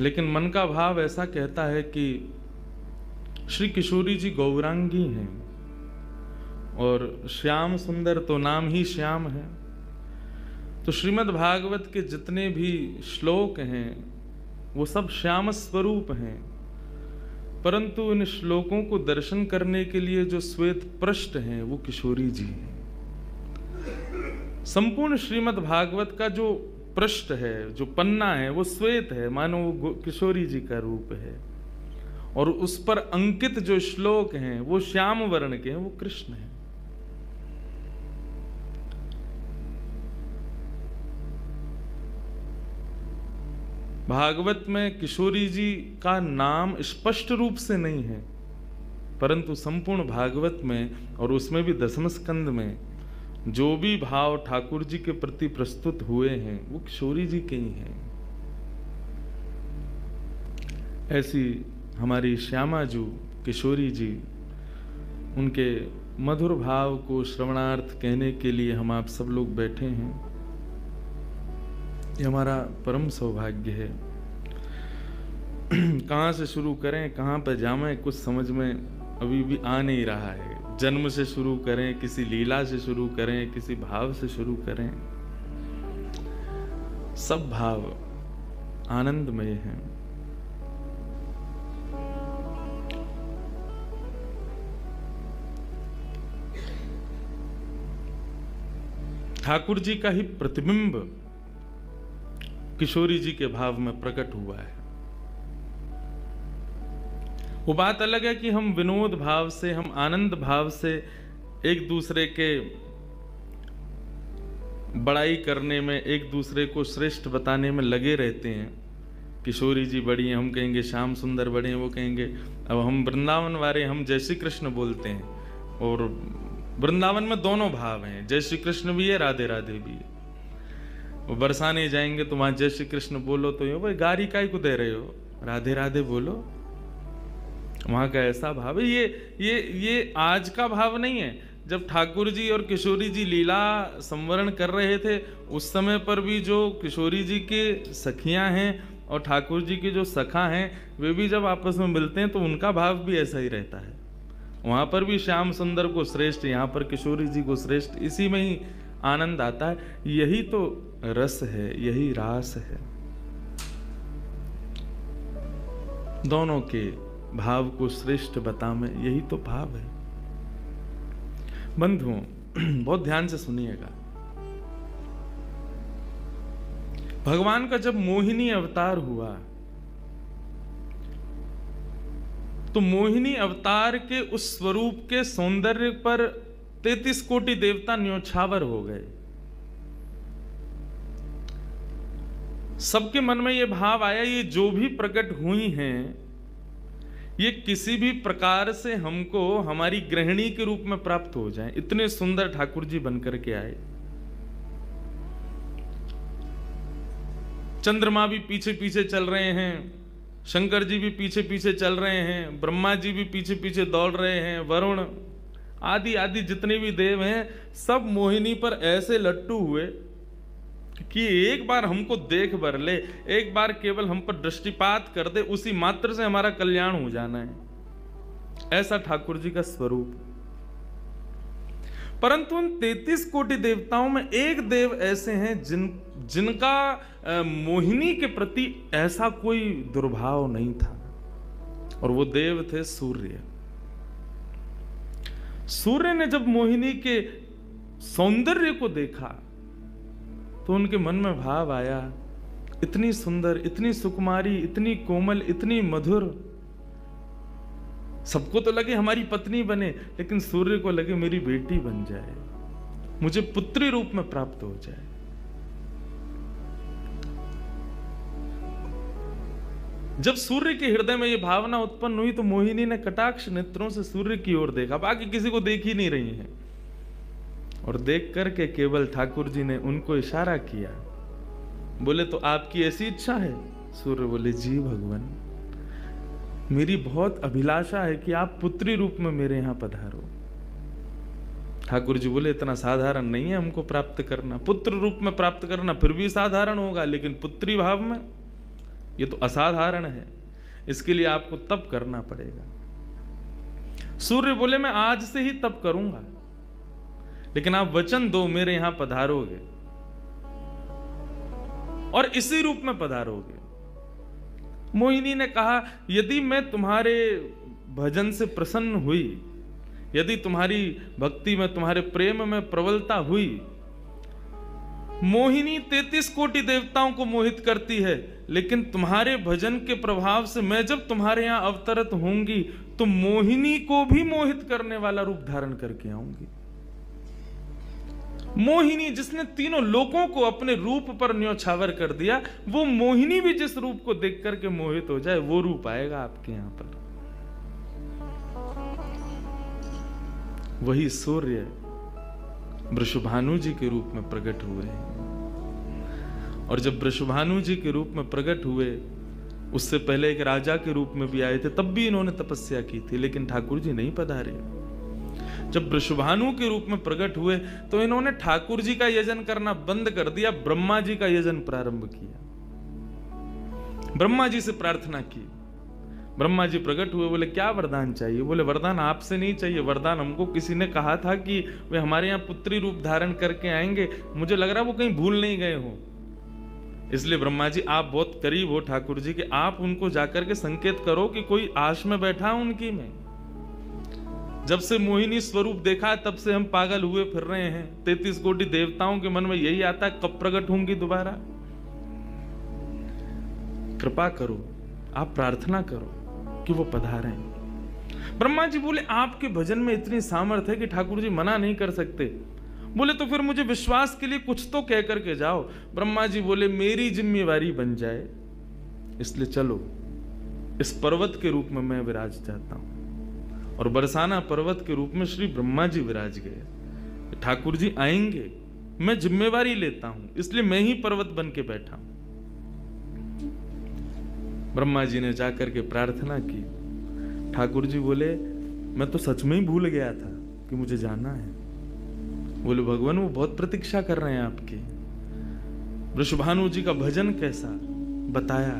लेकिन मन का भाव ऐसा कहता है कि श्री किशोरी जी गौरांगी हैं और श्याम सुंदर तो नाम ही श्याम है। तो श्रीमद् भागवत के जितने भी श्लोक हैं वो सब श्याम स्वरूप हैं, परंतु इन श्लोकों को दर्शन करने के लिए जो श्वेत पृष्ठ हैं वो किशोरी जी हैं। संपूर्ण श्रीमद् भागवत का जो पृष्ठ है, जो पन्ना है, वो श्वेत है, मानो वो किशोरी जी का रूप है, और उस पर अंकित जो श्लोक हैं वो श्याम वर्ण के हैं, वो कृष्ण हैं। भागवत में किशोरी जी का नाम स्पष्ट रूप से नहीं है, परंतु संपूर्ण भागवत में और उसमें भी दसम स्कंद में जो भी भाव ठाकुर जी के प्रति प्रस्तुत हुए हैं वो किशोरी जी के ही हैं। ऐसी हमारी श्यामाजू किशोरी जी, उनके मधुर भाव को श्रवणार्थ कहने के लिए हम आप सब लोग बैठे हैं। ये हमारा परम सौभाग्य है। कहाँ से शुरू करें, कहाँ पर जाएं, कुछ समझ में अभी भी आ नहीं रहा है। जन्म से शुरू करें, किसी लीला से शुरू करें, किसी भाव से शुरू करें, सब भाव आनंदमय हैं। ठाकुर जी का ही प्रतिबिंब किशोरी जी के भाव में प्रकट हुआ है। वो बात अलग है कि हम विनोद भाव से, हम आनंद भाव से एक दूसरे के बड़ाई करने में, एक दूसरे को श्रेष्ठ बताने में लगे रहते हैं। किशोरी जी बड़ी हैं, हम कहेंगे श्याम सुंदर बड़े हैं, वो कहेंगे। अब हम वृंदावन वाले, हम जय श्री कृष्ण बोलते हैं, और वृंदावन में दोनों भाव हैं, जय श्री कृष्ण भी है, राधे राधे भी है। वो बरसाने जाएंगे तो वहां जय श्री कृष्ण बोलो तो ये भाई गारी काहे को दे रहे हो, राधे राधे बोलो। वहां का ऐसा भाव है। ये आज का भाव नहीं है। जब ठाकुर जी और किशोरी जी लीला संवरण कर रहे थे उस समय पर भी जो किशोरी जी के सखियां हैं और ठाकुर जी के जो सखा हैं, वे भी जब आपस में मिलते हैं तो उनका भाव भी ऐसा ही रहता है। वहां पर भी श्याम सुंदर को श्रेष्ठ, यहाँ पर किशोरी जी को श्रेष्ठ, इसी में ही आनंद आता है। यही तो रस है, यही रास है। दोनों के भाव को श्रेष्ठ बता में, यही तो भाव है। बंधुओं, बहुत ध्यान से सुनिएगा। भगवान का जब मोहिनी अवतार हुआ तो मोहिनी अवतार के उस स्वरूप के सौंदर्य पर 33 कोटि देवता न्योछावर हो गए। सबके मन में यह भाव आया, ये जो भी प्रकट हुई हैं ये किसी भी प्रकार से हमको हमारी गृहिणी के रूप में प्राप्त हो जाए। इतने सुंदर ठाकुर जी बनकर के आए। चंद्रमा भी पीछे पीछे चल रहे हैं, शंकर जी भी पीछे पीछे चल रहे हैं, ब्रह्मा जी भी पीछे पीछे दौड़ रहे हैं, वरुण आदि आदि जितने भी देव हैं सब मोहिनी पर ऐसे लट्टू हुए कि एक बार हमको देख बर ले, एक बार केवल हम पर दृष्टिपात कर दे, उसी मात्र से हमारा कल्याण हो जाना है। ऐसा ठाकुर जी का स्वरूप। परंतु उन 33 कोटि देवताओं में एक देव ऐसे हैं जिनका मोहिनी के प्रति ऐसा कोई दुर्भाव नहीं था, और वो देव थे सूर्य। सूर्य ने जब मोहिनी के सौंदर्य को देखा तो उनके मन में भाव आया, इतनी सुंदर, इतनी सुकुमारी, इतनी कोमल, इतनी मधुर। सबको तो लगे हमारी पत्नी बने, लेकिन सूर्य को लगे मेरी बेटी बन जाए, मुझे पुत्री रूप में प्राप्त हो जाए। जब सूर्य के हृदय में यह भावना उत्पन्न हुई तो मोहिनी ने कटाक्ष नेत्रों से सूर्य की ओर देखा, बाकी किसी को देख ही नहीं रही है, और देख करके केवल ठाकुर जी ने उनको इशारा किया। बोले तो आपकी ऐसी इच्छा है? सूर्य बोले जी भगवान, मेरी बहुत अभिलाषा है कि आप पुत्री रूप में मेरे यहां पधारो। ठाकुर जी बोले इतना साधारण नहीं है हमको प्राप्त करना, पुत्र रूप में प्राप्त करना फिर भी साधारण होगा, लेकिन पुत्री भाव में ये तो असाधारण है, इसके लिए आपको तप करना पड़ेगा। सूर्य बोले मैं आज से ही तप करूंगा, लेकिन आप वचन दो मेरे यहां पधारोगे और इसी रूप में पधारोगे। मोहिनी ने कहा यदि मैं तुम्हारे भजन से प्रसन्न हुई, यदि तुम्हारी भक्ति में, तुम्हारे प्रेम में प्रबलता हुई, मोहिनी 33 कोटि देवताओं को मोहित करती है, लेकिन तुम्हारे भजन के प्रभाव से मैं जब तुम्हारे यहां अवतरित होंगी तो मोहिनी को भी मोहित करने वाला रूप धारण करके आऊंगी। मोहिनी जिसने तीनों लोगों को अपने रूप पर न्योछावर कर दिया, वो मोहिनी भी जिस रूप को देख करके मोहित हो जाए, वो रूप आएगा आपके यहां पर। वही सूर्य वृषभानु जी के रूप में प्रकट हुए हैं। और जब वृषभानु जी के रूप में प्रकट हुए, उससे पहले एक राजा के रूप में भी आए थे, तब भी इन्होंने तपस्या की थी, लेकिन ठाकुर जी नहीं पधारे। जब वृषभानु के रूप में प्रकट हुए तो इन्होंने ठाकुर जी का यजन करना बंद कर दिया, ब्रह्मा जी का यजन प्रारंभ किया। ब्रह्मा जी से प्रार्थना की। ब्रह्मा जी प्रकट हुए, बोले क्या वरदान चाहिए? बोले वरदान आपसे नहीं चाहिए, वरदान हमको किसी ने कहा था कि वे हमारे यहाँ पुत्री रूप धारण करके आएंगे, मुझे लग रहा है वो कहीं भूल नहीं गए हो। इसलिए ब्रह्मा जी आप बहुत करीब हो ठाकुर जी के, आप उनको जाकर के संकेत करो कि कोई आश में बैठा है उनकी में। जब से मोहिनी स्वरूप देखा तब से हम पागल हुए फिर रहे हैं। 33 कोटि देवताओं के मन में यही आता है कब प्रकट होंगी दोबारा। कृपा करो, आप प्रार्थना करो कि वो पधारें। ब्रह्मा जी बोले आपके भजन में इतनी सामर्थ्य है कि ठाकुर जी मना नहीं कर सकते। बोले तो फिर मुझे विश्वास के लिए कुछ तो कह करके जाओ। ब्रह्मा जी बोले मेरी जिम्मेवारी बन जाए, इसलिए चलो इस पर्वत के रूप में मैं विराज जाता हूं। और बरसाना पर्वत के रूप में श्री ब्रह्मा जी विराज गए। ठाकुर जी आएंगे, मैं जिम्मेवारी लेता हूं, इसलिए मैं ही पर्वत बन के बैठा हूं। ब्रह्मा जी ने जाकर के प्रार्थना की। ठाकुर जी बोले मैं तो सच में ही भूल गया था कि मुझे जाना है। बोले भगवान वो बहुत प्रतीक्षा कर रहे हैं आपकी। वृषभानु जी का भजन कैसा बताया।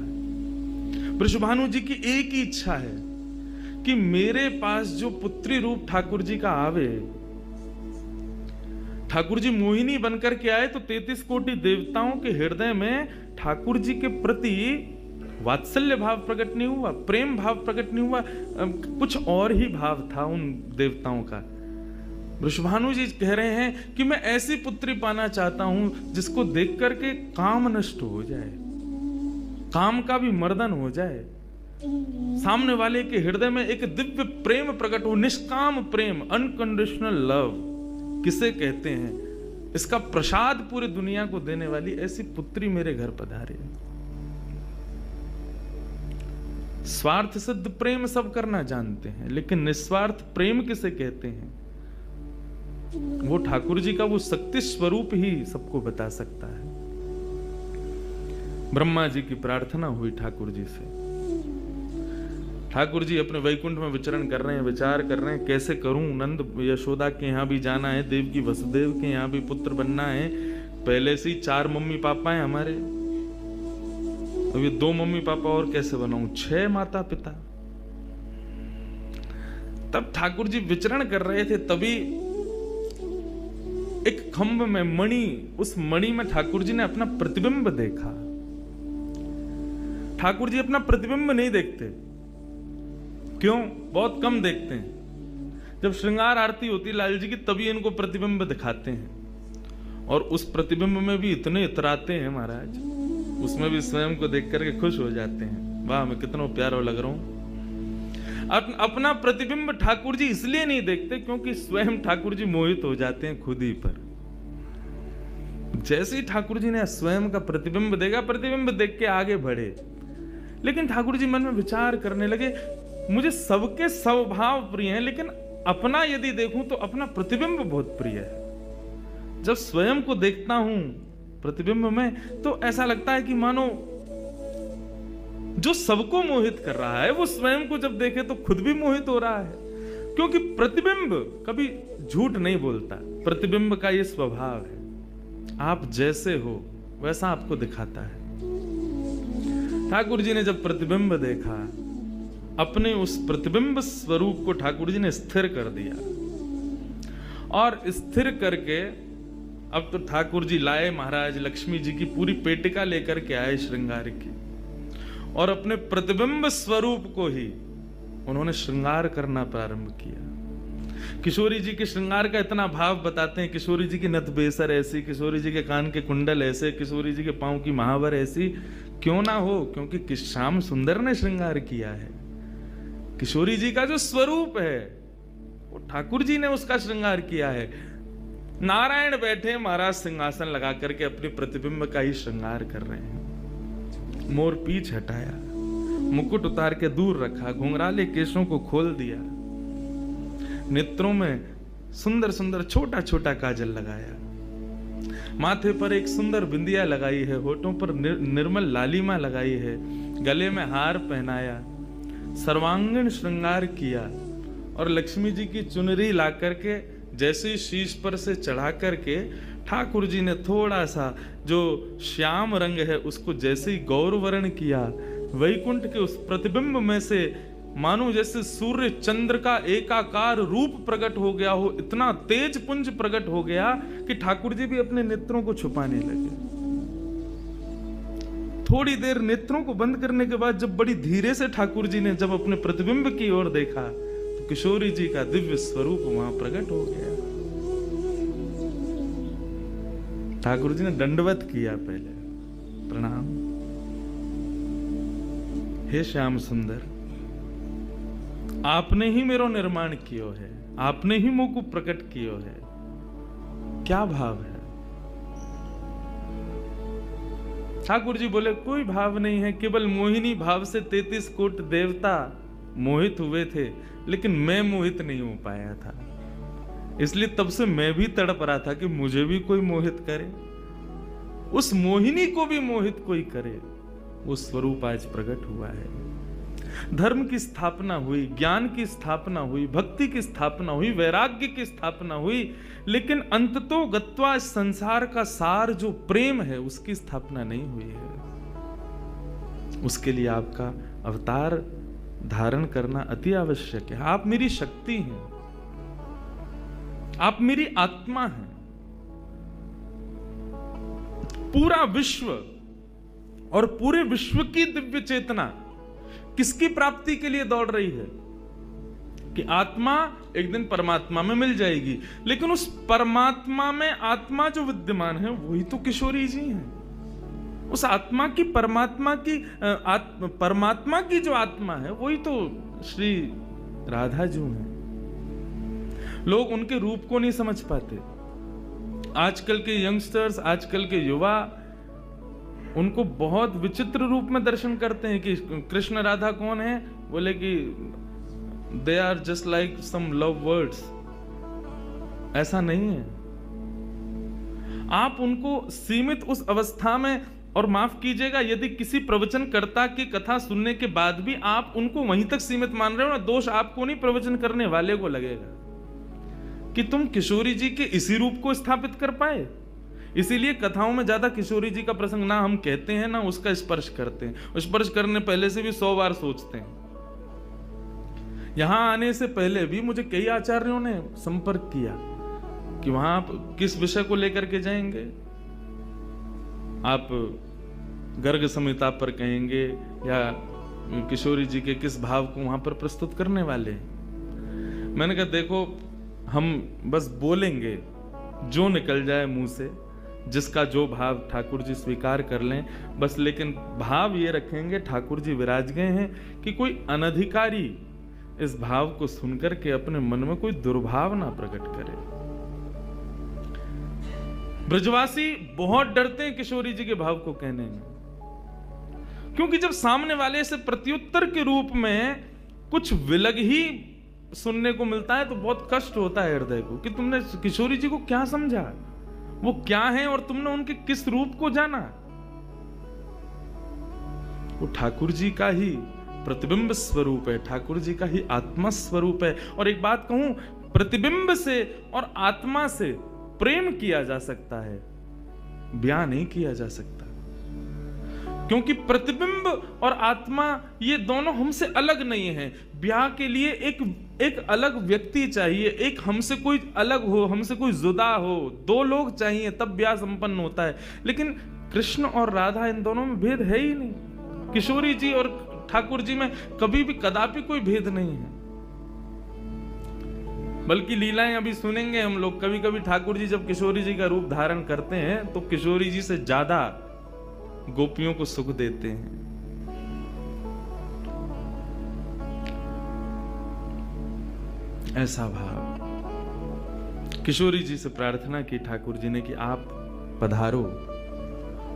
वृषभानु जी की एक ही इच्छा है कि मेरे पास जो पुत्री रूप ठाकुर जी का आवे, ठाकुर जी मोहिनी बनकर के आए तो 33 कोटि देवताओं के हृदय में ठाकुर जी के प्रति वात्सल्य भाव प्रकट नहीं हुआ, प्रेम भाव प्रकट नहीं हुआ, कुछ और ही भाव था उन देवताओं का। वृषभानु जी कह रहे हैं कि मैं ऐसी पुत्री पाना चाहता हूं जिसको देख करके काम नष्ट हो जाए, काम का भी मर्दन हो जाए, सामने वाले के हृदय में एक दिव्य प्रेम प्रकट हो, निष्काम प्रेम, अनकंडीशनल लव किसे कहते हैं, इसका प्रसाद पूरी दुनिया को देने वाली ऐसी पुत्री मेरे घर पधारे। स्वार्थ सिद्ध प्रेम सब करना जानते हैं, लेकिन निस्वार्थ प्रेम किसे कहते हैं, वो ठाकुर जी का वो शक्ति स्वरूप ही सबको बता सकता है। ब्रह्मा जी की प्रार्थना हुई ठाकुर जी से। ठाकुर जी अपने वैकुंठ में विचरण कर रहे हैं, विचार कर रहे हैं कैसे करूं, नंद यशोदा के यहाँ भी जाना है, देवकी वसुदेव के यहाँ भी पुत्र बनना है, पहले से ही 4 मम्मी पापा हैं हमारे, अब ये 2 मम्मी पापा और कैसे बनाऊं, 6 माता पिता। तब ठाकुर जी विचरण कर रहे थे, तभी एक खंभ में मणि, उस मणि में ठाकुर जी ने अपना प्रतिबिंब देखा। ठाकुर जी अपना प्रतिबिंब नहीं देखते, क्यों? बहुत कम देखते हैं। जब श्रृंगार आरती होती है लाल जी की, तभी इनको प्रतिबिंब दिखाते हैं, और उस प्रतिबिंब में भी इतने इतराते हैं महाराज, उसमें भी स्वयं को देख करके खुश हो जाते हैं, वाह मैं कितना प्यारा लग रहा हूं। अपना प्रतिबिंब ठाकुर जी इसलिए नहीं देखते क्योंकि स्वयं ठाकुर जी मोहित हो जाते हैं खुद ही पर। जैसे ही ठाकुर जी ने स्वयं का प्रतिबिंब देखा, प्रतिबिंब देख के आगे बढ़े, लेकिन ठाकुर जी मन में विचार करने लगे मुझे सबके स्वभाव प्रिय हैं, लेकिन अपना यदि देखूं तो अपना प्रतिबिंब बहुत प्रिय है। जब स्वयं को देखता हूं प्रतिबिंब में तो ऐसा लगता है कि मानो जो सबको मोहित कर रहा है वो स्वयं को जब देखे तो खुद भी मोहित हो रहा है, क्योंकि प्रतिबिंब कभी झूठ नहीं बोलता। प्रतिबिंब का ये स्वभाव है, आप जैसे हो वैसा आपको दिखाता है। ठाकुर जी ने जब प्रतिबिंब देखा, अपने उस प्रतिबिंब स्वरूप को ठाकुर जी ने स्थिर कर दिया, और स्थिर करके अब तो ठाकुर जी लाए महाराज लक्ष्मी जी की पूरी पेटिका लेकर के आए श्रृंगार की, और अपने प्रतिबिंब स्वरूप को ही उन्होंने श्रृंगार करना प्रारंभ किया। किशोरी जी के श्रृंगार का इतना भाव बताते हैं, किशोरी जी की नथ बेसर ऐसी, किशोरी जी के कान के कुंडल ऐसे, किशोरी जी के पांव की महावर ऐसी क्यों ना हो, क्योंकि श्याम सुंदर ने श्रृंगार किया है। किशोरी जी का जो स्वरूप है वो ठाकुर जी ने उसका श्रृंगार किया है। नारायण बैठे महाराज सिंहासन लगा करके अपने प्रतिबिंब का ही श्रृंगार कर रहे हैं। मोर पीछ हटाया, मुकुट उतार के दूर रखा, घुंघराले केशों को खोल दिया, नेत्रों में सुंदर सुंदर छोटा छोटा काजल लगाया, माथे पर एक सुंदर बिंदिया लगाई है, होठों पर निर्मल लालिमा लगाई है, गले में हार पहनाया, सर्वांगीण श्रृंगार किया, और लक्ष्मी जी की चुनरी ला करके जैसे ही शीश पर से चढ़ा करके ठाकुर जी ने थोड़ा सा जो श्याम रंग है उसको जैसे ही गौर वर्ण किया, वैकुंठ के उस प्रतिबिंब में से मानो जैसे सूर्य चंद्र का एकाकार रूप प्रकट हो गया हो, इतना तेज पुंज प्रकट हो गया कि ठाकुर जी भी अपने नेत्रों को छुपाने लगे। थोड़ी देर नेत्रों को बंद करने के बाद जब बड़ी धीरे से ठाकुर जी ने जब अपने प्रतिबिंब की ओर देखा तो किशोरी जी का दिव्य स्वरूप वहां प्रकट हो गया। ठाकुर जी ने दंडवत किया, पहले प्रणाम, हे श्याम सुंदर, आपने ही मेरो निर्माण कियो है, आपने ही मोह को प्रकट कियो है। क्या भाव है? ठाकुर जी बोले कोई भाव नहीं है, केवल मोहिनी भाव से 33 कोट देवता मोहित हुए थे, लेकिन मैं मोहित नहीं हो पाया था, इसलिए तब से मैं भी तड़प रहा था कि मुझे भी कोई मोहित करे, उस मोहिनी को भी मोहित कोई करे। वो स्वरूप आज प्रकट हुआ है। धर्म की स्थापना हुई, ज्ञान की स्थापना हुई, भक्ति की स्थापना हुई, वैराग्य की स्थापना हुई, लेकिन अंततो गत्वा संसार का सार जो प्रेम है उसकी स्थापना नहीं हुई है। उसके लिए आपका अवतार धारण करना अति आवश्यक है। आप मेरी शक्ति हैं, आप मेरी आत्मा हैं। पूरा विश्व और पूरे विश्व की दिव्य चेतना किसकी प्राप्ति के लिए दौड़ रही है कि आत्मा एक दिन परमात्मा में मिल जाएगी, लेकिन उस परमात्मा में आत्मा जो विद्यमान है वही तो किशोरी जी हैं। उस आत्मा की परमात्मा की जो आत्मा है वही तो श्री राधा जी हैं। लोग उनके रूप को नहीं समझ पाते। आजकल के यंगस्टर्स, आजकल के युवा उनको बहुत विचित्र रूप में दर्शन करते हैं कि कृष्ण राधा कौन है, बोले कि they are just like some love words. ऐसा नहीं है। आप उनको सीमित उस अवस्था में, और माफ कीजिएगा यदि किसी प्रवचनकर्ता की कथा सुनने के बाद भी आप उनको वहीं तक सीमित मान रहे हो ना, दोष आपको नहीं, प्रवचन करने वाले को लगेगा कि तुम किशोरी जी के इसी रूप को स्थापित कर पाए। इसीलिए कथाओं में ज्यादा किशोरी जी का प्रसंग ना हम कहते हैं ना उसका स्पर्श करते हैं। स्पर्श करने पहले से भी 100 बार सोचते हैं। यहां आने से पहले भी मुझे कई आचार्यों ने संपर्क किया कि वहां आप किस विषय को लेकर के जाएंगे, आप गर्ग संहिता पर कहेंगे या किशोरी जी के किस भाव को वहां पर प्रस्तुत करने वाले हैं। मैंने कहा देखो, हम बस बोलेंगे जो निकल जाए मुंह से, जिसका जो भाव ठाकुर जी स्वीकार कर लें बस, लेकिन भाव ये रखेंगे ठाकुर जी विराज गए हैं कि कोई अनधिकारी इस भाव को सुनकर के अपने मन में कोई दुर्भाव ना प्रकट करे। ब्रजवासी बहुत डरते हैं किशोरी जी के भाव को कहने में, क्योंकि जब सामने वाले से प्रत्युत्तर के रूप में कुछ विलग ही सुनने को मिलता है तो बहुत कष्ट होता है हृदय को कि तुमने किशोरी जी को क्या समझा, वो क्या है और तुमने उनके किस रूप को जाना। वो ठाकुर जी का ही प्रतिबिंब स्वरूप है, ठाकुर जी का ही आत्मा स्वरूप है। और एक बात कहूं, प्रतिबिंब से और आत्मा से प्रेम किया जा सकता है, ब्याह नहीं किया जा सकता। क्योंकि प्रतिबिंब और आत्मा ये दोनों हमसे अलग नहीं है। ब्याह के लिए एक अलग व्यक्ति चाहिए, एक हमसे कोई अलग हो, हमसे कोई जुदा हो, दो लोग चाहिए तब ब्याह संपन्न होता है। लेकिन कृष्ण और राधा, इन दोनों में भेद है ही नहीं। किशोरी जी और ठाकुर जी में कभी भी कदापि कोई भेद नहीं है। बल्कि लीलाएं अभी सुनेंगे हम लोग, कभी कभी ठाकुर जी जब किशोरी जी का रूप धारण करते हैं तो किशोरी जी से ज्यादा गोपियों को सुख देते हैं। ऐसा भाव। किशोरी जी से प्रार्थना की ठाकुर जी ने कि आप पधारो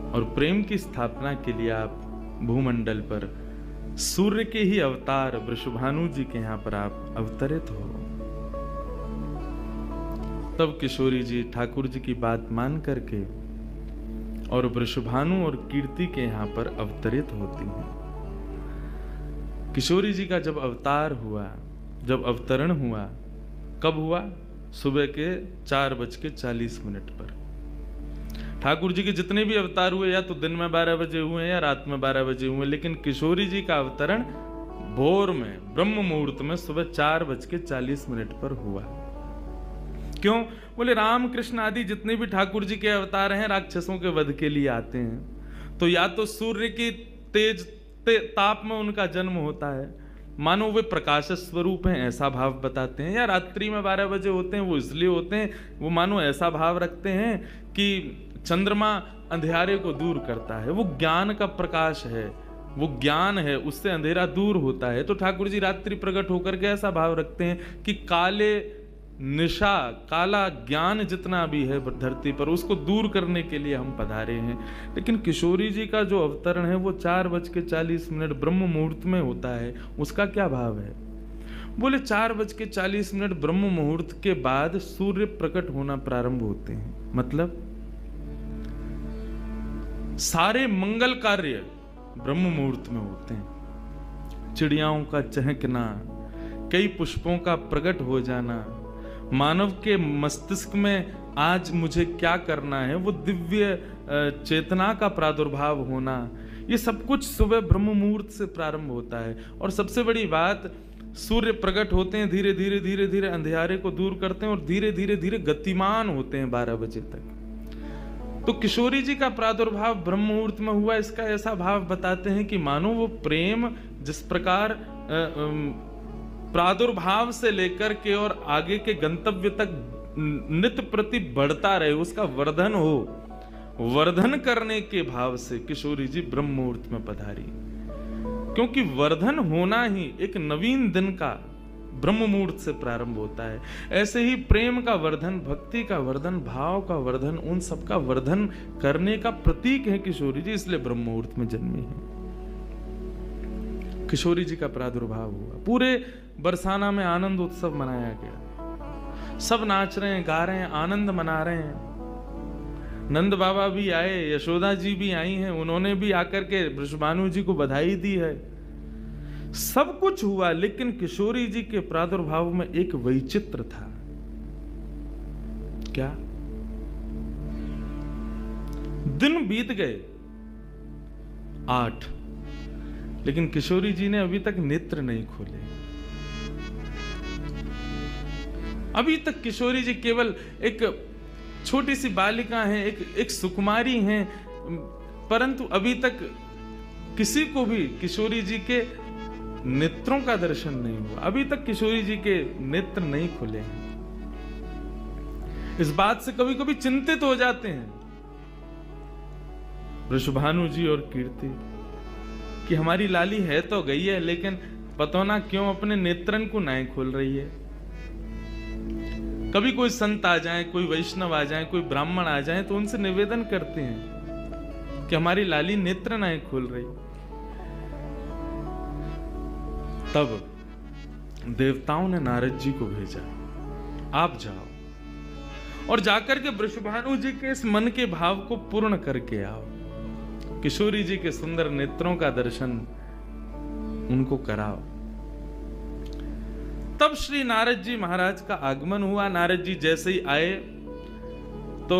और प्रेम की स्थापना के लिए आप भूमंडल पर सूर्य के ही अवतार वृषभानु जी के यहां पर आप अवतरित हो। तब किशोरी जी ठाकुर जी की बात मान करके और वृषभानु और कीर्ति के यहां पर अवतरित होती हैं। किशोरी जी का जब अवतार हुआ, जब अवतरण हुआ, कब हुआ? सुबह के 4:40 पर। ठाकुर जी के जितने भी अवतार हुए या तो दिन में 12 बजे हुए या रात में 12 बजे हुए, लेकिन किशोरी जी का अवतरण भोर में ब्रह्म मुहूर्त में सुबह 4:40 पर हुआ। क्यों? बोले राम कृष्ण आदि जितने भी ठाकुर जी के अवतार हैं राक्षसों के वध के लिए आते हैं, तो या तो सूर्य की तेज ताप में उनका जन्म होता है, मानो वे प्रकाश स्वरूप हैं ऐसा भाव बताते हैं, या रात्रि में 12 बजे होते हैं वो इसलिए होते हैं, वो मानो ऐसा भाव रखते हैं कि चंद्रमा अंधेरे को दूर करता है, वो ज्ञान का प्रकाश है, वो ज्ञान है, उससे अंधेरा दूर होता है। तो ठाकुर जी रात्रि प्रकट होकर के ऐसा भाव रखते हैं कि काले निशा, काला ज्ञान जितना भी है धरती पर, उसको दूर करने के लिए हम पधारे हैं। लेकिन किशोरी जी का जो अवतरण है वो 4:40 ब्रह्म मुहूर्त में होता है। उसका क्या भाव है? बोले 4:40 ब्रह्म मुहूर्त के बाद सूर्य प्रकट होना प्रारंभ होते हैं। मतलब सारे मंगल कार्य ब्रह्म मुहूर्त में होते हैं। चिड़ियाओं का चहकना, कई पुष्पों का प्रकट हो जाना, मानव के मस्तिष्क में आज मुझे क्या करना है, वो दिव्य चेतना का प्रादुर्भाव होना, ये सब कुछ सुबह ब्रह्म मुहूर्त से प्रारंभ होता है। और सबसे बड़ी बात, सूर्य प्रकट होते हैं, धीरे धीरे धीरे धीरे अंधेरे को दूर करते हैं और धीरे धीरे धीरे गतिमान होते हैं 12 बजे तक। तो किशोरी जी का प्रादुर्भाव ब्रह्म मुहूर्त में हुआ, इसका ऐसा भाव बताते हैं कि मानो वो प्रेम जिस प्रकार प्रादुर्भाव से लेकर के और आगे के गंतव्य तक नित्य प्रति बढ़ता रहे, उसका वर्धन हो, वर्धन करने के भाव से किशोरी जी ब्रह्म मुहूर्त में पधारी। क्योंकि वर्धन होना ही एक नवीन दिन का ब्रह्म मुहूर्त से प्रारंभ होता है। ऐसे ही प्रेम का वर्धन, भक्ति का वर्धन, भाव का वर्धन, उन सब का वर्धन करने का प्रतीक है किशोरी जी, इसलिए ब्रह्म मुहूर्त में जन्मी है। किशोरी जी का प्रादुर्भाव हुआ, पूरे बरसाना में आनंद उत्सव मनाया गया, सब नाच रहे हैं, गा रहे हैं, आनंद मना रहे हैं। नंद बाबा भी आए, यशोदा जी भी आई हैं, उन्होंने भी आकर के वृषभानु जी को बधाई दी है। सब कुछ हुआ, लेकिन किशोरी जी के प्रादुर्भाव में एक वैचित्र था। क्या? दिन बीत गए 8, लेकिन किशोरी जी ने अभी तक नेत्र नहीं खोले। अभी तक किशोरी जी केवल एक छोटी सी बालिका हैं, एक सुकुमारी हैं, परंतु अभी तक किसी को भी किशोरी जी के नेत्रों का दर्शन नहीं हुआ। अभी तक किशोरी जी के नेत्र नहीं खुले हैं। इस बात से कभी कभी चिंतित हो जाते हैं वृषभानु जी और कीर्ति कि हमारी लाली है तो गई है, लेकिन पता ना क्यों अपने नेत्रन को नहीं खोल रही है। कभी कोई संत आ जाए, कोई वैष्णव आ जाए, कोई ब्राह्मण आ जाए, तो उनसे निवेदन करते हैं कि हमारी लाली नेत्र नहीं खोल रही। तब देवताओं ने नारद जी को भेजा, आप जाओ और जाकर के वृषभानु जी के इस मन के भाव को पूर्ण करके आओ, किशोरी जी के सुंदर नेत्रों का दर्शन उनको कराओ। तब श्री नारद जी महाराज का आगमन हुआ। नारद जी जैसे ही आए तो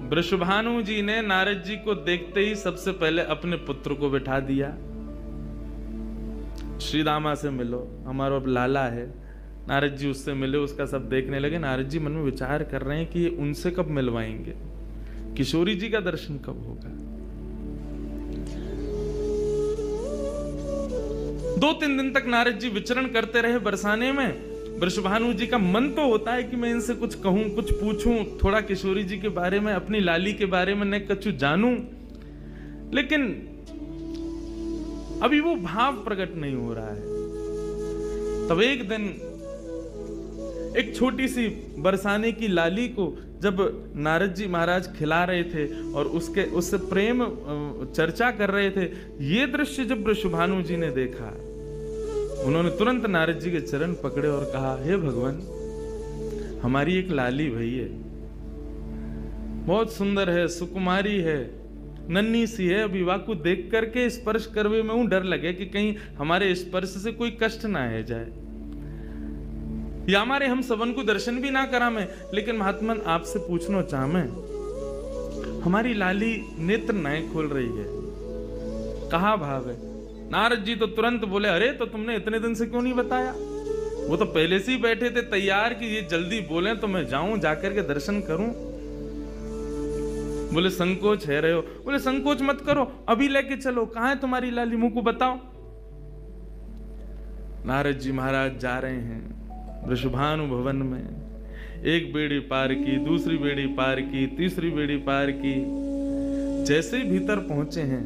वृषभानु जी ने नारद जी को देखते ही सबसे पहले अपने पुत्र को बिठा दिया। श्री दामा से मिलो, हमारा अब लाला है। नारद जी उससे मिले, उसका सब देखने लगे। नारद जी मन में विचार कर रहे हैं कि ये उनसे कब मिलवाएंगे, किशोरी जी का दर्शन कब होगा। 2-3 दिन तक नारद जी विचरण करते रहे बरसाने में। वृषभानु जी का मन तो होता है कि मैं इनसे कुछ कहूं, कुछ पूछूं, थोड़ा किशोरी जी के बारे में, अपनी लाली के बारे में न कुछ जानूं, लेकिन अभी वो भाव प्रकट नहीं हो रहा है। तब एक दिन एक छोटी सी बरसाने की लाली को जब नारद जी महाराज खिला रहे थे और उससे प्रेम चर्चा कर रहे थे, ये दृश्य जब वृषभानु जी ने देखा, उन्होंने तुरंत नारद जी के चरण पकड़े और कहा, हे भगवान, हमारी एक लाली भई है, बहुत सुंदर है, सुकुमारी है, नन्ही सी है। अभी वाकु देख करके स्पर्श करवे में डर लगे कि कहीं हमारे स्पर्श से कोई कष्ट ना है जाए, या हमारे हम सबन को दर्शन भी ना करा में। लेकिन महात्मन आपसे पूछना चाह मैं, हमारी लाली नेत्र नाय खोल रही है, कहा भाव है। नारद जी तो तुरंत बोले, अरे तो तुमने इतने दिन से क्यों नहीं बताया? वो तो पहले से ही बैठे थे तैयार कि ये जल्दी बोले तो मैं जाऊं, जाकर के दर्शन करूं। बोले संकोच है रहे हो? बोले संकोच मत करो, अभी लेके चलो। कहां है तुम्हारी लाली, मुंह को बताओ। नारद जी महाराज जा रहे हैं वृषभानु भवन में। एक बेड़ी पार की, दूसरी बेड़ी पार की, तीसरी बेड़ी पार की। जैसे ही भीतर पहुंचे हैं,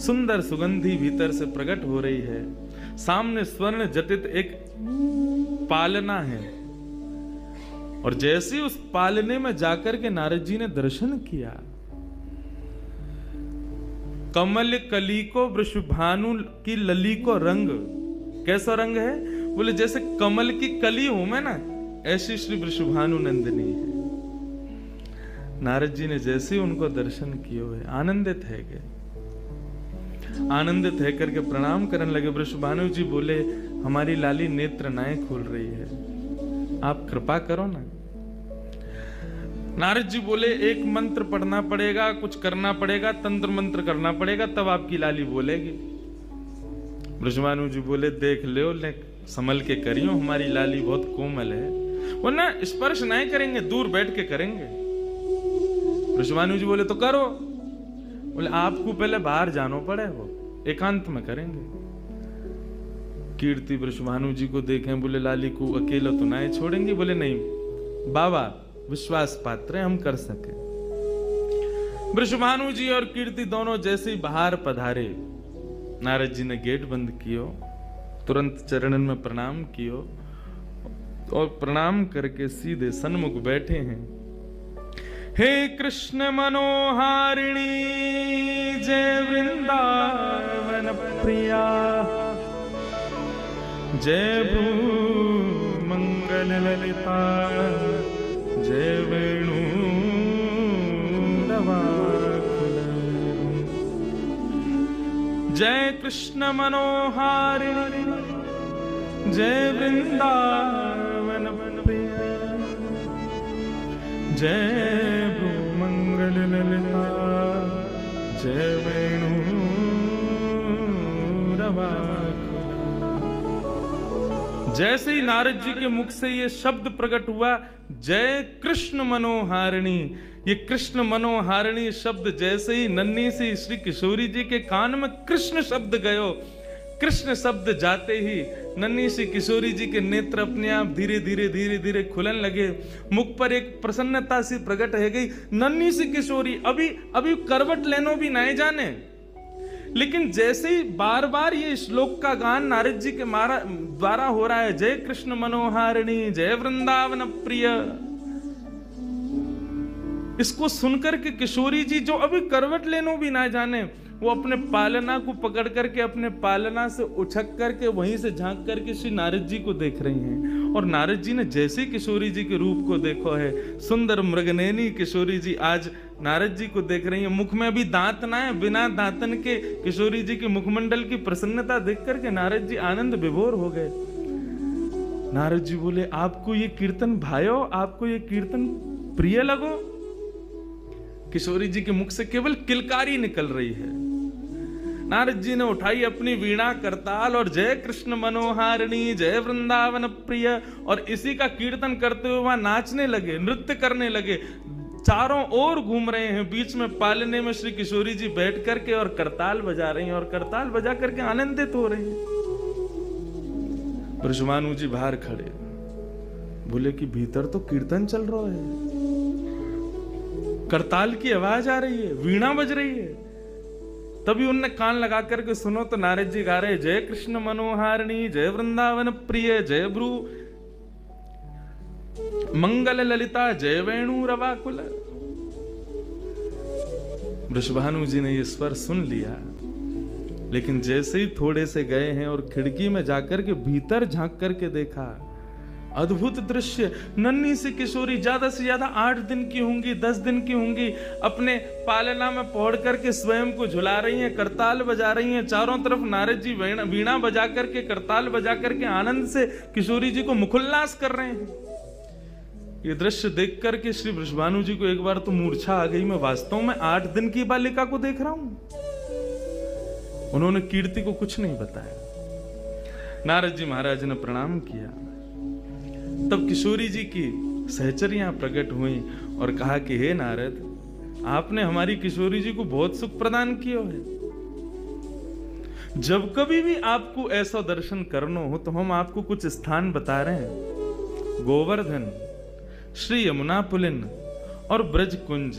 सुंदर सुगंधी भीतर से प्रकट हो रही है। सामने स्वर्ण जटित एक पालना है, और जैसे उस पालने में जाकर के नारद जी ने दर्शन किया, कमल कली को वृषभानु की लली को रंग, कैसा रंग है? बोले जैसे कमल की कली हूं मैं ना, ऐसी श्री वृषभानु नंदिनी है। नारद जी ने जैसे ही उनको दर्शन किए हुए आनंदित है गए, आनंदित है करके प्रणाम करने लगे। वृषभानु जी बोले, हमारी लाली नेत्र नाय खोल रही है, आप कृपा करो ना। नारद जी बोले, एक मंत्र पढ़ना पड़ेगा, कुछ करना पड़ेगा, तंत्र मंत्र करना पड़ेगा, तब आपकी लाली बोलेगी। वृषभानु जी बोले, देख लो, संभल के करियो, हमारी लाली बहुत कोमल है, वो ना स्पर्श नहीं करेंगे, दूर बैठ के करेंगे। वृषभानु जी बोले, तो करो। बोले, आपको पहले बाहर जानो पड़े, वो एकांत में करेंगे। कीर्ति वृषभानु जी को देखें, बोले लाली को अकेला तो ना छोड़ेंगे? बोले नहीं बाबा, विश्वास पात्र हम कर सके। वृषभानु जी और कीर्ति दोनों जैसे ही बाहर पधारे, नारद जी ने गेट बंद कियो, तुरंत चरणन में प्रणाम कियो, और प्रणाम करके सीधे सन्मुख बैठे हैं। हे कृष्ण मनोहारिणी जय वृंदावन प्रिया, जय भ्रू मंगल ललिता, जय वेणु नवाकुल, जय कृष्ण मनोहारिणी जय वृंदावन प्रिया, जय भूमंगल ललिता, जय वेणु रवाकुल। जैसे ही नारद जी के मुख से ये शब्द प्रकट हुआ, जय कृष्ण मनोहारिणी, ये कृष्ण मनोहारिणी शब्द जैसे ही नन्ही सी श्री किशोरी जी के कान में कृष्ण शब्द गयो, कृष्ण शब्द जाते ही नन्ही सी किशोरी जी के नेत्र अपने आप धीरे धीरे धीरे धीरे खुलन लगे। मुख पर एक प्रसन्नता सी प्रकट है गई। नन्ही सी किशोरी अभी करवट लेनो भी नहीं जाने, लेकिन जैसे ही बार बार ये श्लोक का गान नारद जी के द्वारा हो रहा है, जय कृष्ण मनोहारिणी जय वृंदावन प्रिय, इसको सुनकर के किशोरी जी जो अभी करवट लेनो भी ना जाने, वो अपने पालना को पकड़ करके अपने पालना से उछक करके वहीं से झांक करके श्री नारद जी को देख रही हैं। और नारद जी ने जैसे किशोरी जी के रूप को देखो है, सुंदर मृगनयनी किशोरी जी आज नारद जी को देख रही है। मुख में अभी दांत ना है, बिना दांतन के किशोरी जी के मुखमंडल की प्रसन्नता देख करके नारद जी आनंद विभोर हो गए। नारद जी बोले, आपको ये कीर्तन भायो, आपको ये कीर्तन प्रिय लगो? किशोरी जी के मुख से केवल किलकारी निकल रही है। नारद जी ने उठाई अपनी वीणा करताल और जय कृष्ण मनोहारिणी जय वृंदावन प्रिय, और इसी का कीर्तन करते हुए वहां नाचने लगे, नृत्य करने लगे, चारों ओर घूम रहे हैं। बीच में पालने में श्री किशोरी जी बैठ करके और करताल बजा रही हैं, और करताल बजा करके आनंदित हो रही हैं। ब्रजभानु जी बाहर खड़े, बोले कि भीतर तो कीर्तन चल रहा है, करताल की आवाज आ रही है, वीणा बज रही है। तभी उनने कान लगा करके सुनो तो नारद जी गा रहे जय कृष्ण मनोहारिणी जय वृंदावन प्रिय जय भ्रू मंगल ललिता जय वेणु रवाकुल। वृषभानु जी ने ये स्वर सुन लिया, लेकिन जैसे ही थोड़े से गए हैं और खिड़की में जाकर के भीतर झांक करके देखा, अद्भुत दृश्य। नन्ही सी किशोरी, ज्यादा से ज्यादा 8 दिन की होंगी, 10 दिन की होंगी, अपने पालना में पौड़ करके स्वयं को झुला रही हैं, करताल बजा रही हैं। चारों तरफ नारद जी वीणा बजा करके, करताल बजा करके आनंद से किशोरी जी को मुखोल्लास कर रहे हैं। ये दृश्य देख करके श्री वृषभानु जी को एक बार तो मूर्छा आ गई, मैं वास्तव में 8 दिन की बालिका को देख रहा हूं। उन्होंने कीर्ति को कुछ नहीं बताया। नारद जी महाराज ने प्रणाम किया। तब किशोरी जी की सहचरियां प्रकट हुई और कहा कि हे नारद, आपने हमारी किशोरी जी को बहुत सुख प्रदान किया है। जब कभी भी आपको ऐसा दर्शन करना हो तो हम आपको कुछ स्थान बता रहे हैं। गोवर्धन, श्री यमुना पुलिन और ब्रज कुंज,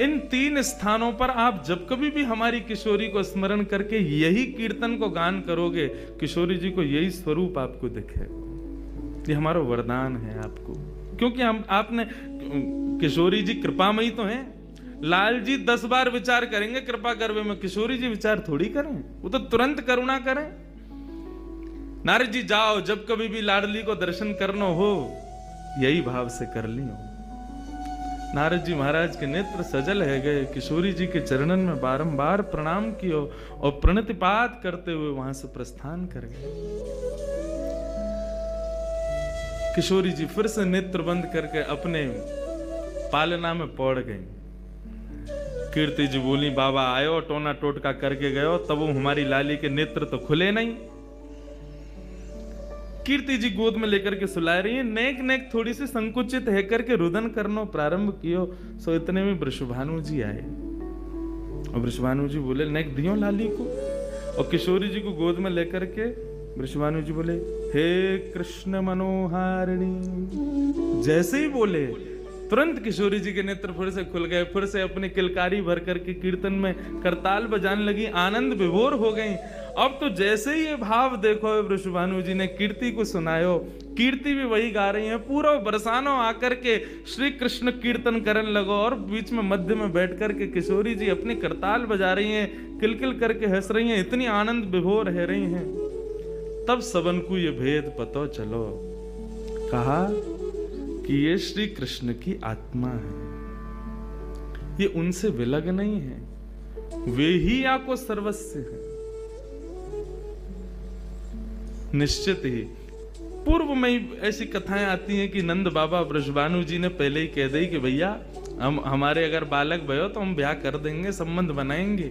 इन 3 स्थानों पर आप जब कभी भी हमारी किशोरी को स्मरण करके यही कीर्तन को गान करोगे, किशोरी जी को यही स्वरूप आपको दिखेगा। ये हमारा वरदान है आपको, क्योंकि हम आपने किशोरी जी कृपामयी तो हैं। लाल जी 10 बार विचार करेंगे कृपा करवे में, किशोरी जी विचार थोड़ी करें, वो तो तुरंत करुणा करें। नारद जी जाओ, जब कभी भी लाडली को दर्शन करना हो यही भाव से कर लियो। नारद जी महाराज के नेत्र सजल है गए, किशोरी जी के चरणन में बारंबार प्रणाम कियो और प्रणतिपात करते हुए वहां से प्रस्थान कर गए। किशोरी जी फिर से नेत्र बंद करके अपने पालना में पौड़ गई। कीर्ति जी बोली, बाबा आयो टोना टोटका करके गयो, तब वो हमारी लाली के नेत्र तो खुले नहीं। कीर्ति जी गोद में लेकर के सुला रही है, नेक नेक थोड़ी सी संकुचित है करके रुदन करना प्रारंभ कियो। सो इतने में वृषभानु जी आए और वृषभानु जी बोले, नेक दियो लाली को। और किशोरी जी को गोद में लेकर के वृषभानु जी बोले, हे कृष्ण मनोहारिणी। जैसे ही बोले तुरंत किशोरी जी के नेत्र फिर से खुल गए, फिर से अपनी किलकारी भर करके कीर्तन में करताल बजाने लगी, आनंद विभोर हो गई। अब तो जैसे ही ये भाव देखो, वृषभानु जी ने कीर्ति को सुनायो, कीर्ति भी वही गा रही है। पूरा बरसानो आकर के श्री कृष्ण कीर्तन करने लगो, और बीच में मध्य में बैठ करके किशोरी जी अपनी करताल बजा रही हैं, किलकिल करके हंस रही हैं, इतनी आनंद विभोर रह रही हैं। तब सबन को ये भेद पतो चलो, कहा कि ये श्री कृष्ण की आत्मा है, ये उनसे विलग नहीं है, वे ही आपको सर्वस्व है। निश्चित ही पूर्व में ही ऐसी कथाएं आती हैं कि नंद बाबा वृषभानु जी ने पहले ही कह दी कि भैया हमारे अगर बालक भयो तो हम ब्याह कर देंगे, संबंध बनाएंगे।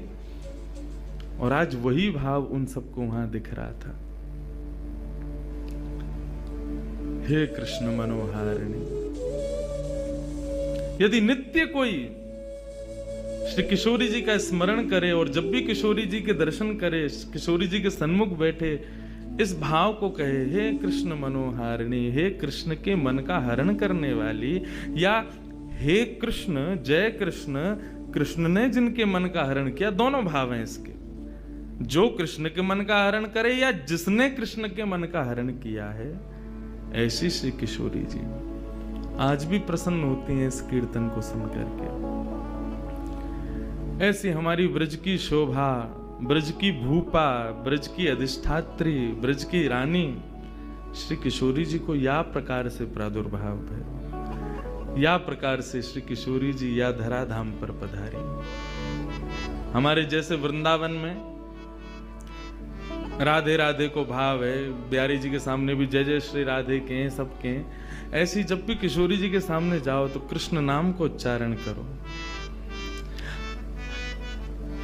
और आज वही भाव उन सबको वहां दिख रहा था। हे कृष्ण मनोहारिणी, यदि नित्य कोई श्री किशोरी जी का स्मरण करे और जब भी किशोरी जी के दर्शन करे, किशोरी जी के सन्मुख बैठे, इस भाव को कहे, हे कृष्ण मनोहारिणी, हे कृष्ण के मन का हरण करने वाली, या हे कृष्ण जय कृष्ण, कृष्ण ने जिनके मन का हरण किया, दोनों भाव हैं इसके। जो कृष्ण के मन का हरण करे या जिसने कृष्ण के मन का हरण किया है, ऐसी श्री किशोरी जी आज भी प्रसन्न होती हैं इस कीर्तन को सुनकर के। ऐसी हमारी ब्रज की शोभा, ब्रज की भूपा, ब्रज की अधिष्ठात्री, ब्रज की रानी श्री किशोरी जी को या प्रकार से प्रादुर्भाव है, या प्रकार से श्री किशोरी जी या धराधाम पर पधारी। हमारे जैसे वृंदावन में राधे राधे को भाव है, बिहारी जी के सामने भी जय जय श्री राधे के हैं, सबके हैं। ऐसी जब भी किशोरी जी के सामने जाओ तो कृष्ण नाम को उच्चारण करो।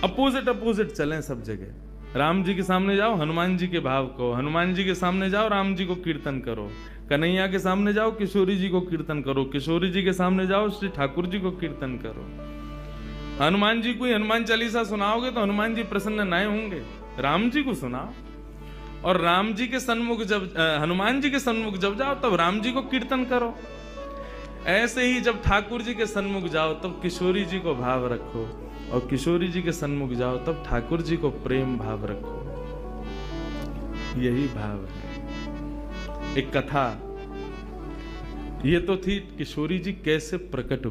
अपोजिट अपोजिट चलें सब जगह। राम जी के सामने जाओ, हनुमान जी के भाव को, हनुमान जी के सामने जाओ, राम जी को कीर्तन करो, कन्हैया के सामने जाओ, किशोरी जी को कीर्तन करो, किशोरी जी के सामने जाओ, श्री ठाकुर जी को कीर्तन करो। हनुमान जी को ही हनुमान चालीसा सुनाओगे तो हनुमान जी प्रसन्न नहीं होंगे, राम जी को सुनाओ। और राम जी के सन्मुख जब हनुमान जी के सन्मुख जब जाओ तब राम जी को कीर्तन करो। ऐसे ही जब ठाकुर जी के सन्मुख जाओ तब किशोरी जी को भाव रखो, और किशोरी जी के सन्मुख जाओ तब ठाकुर जी को प्रेम भाव रखो। यही भाव है। एक कथा ये तो थी किशोरी जी कैसे प्रकट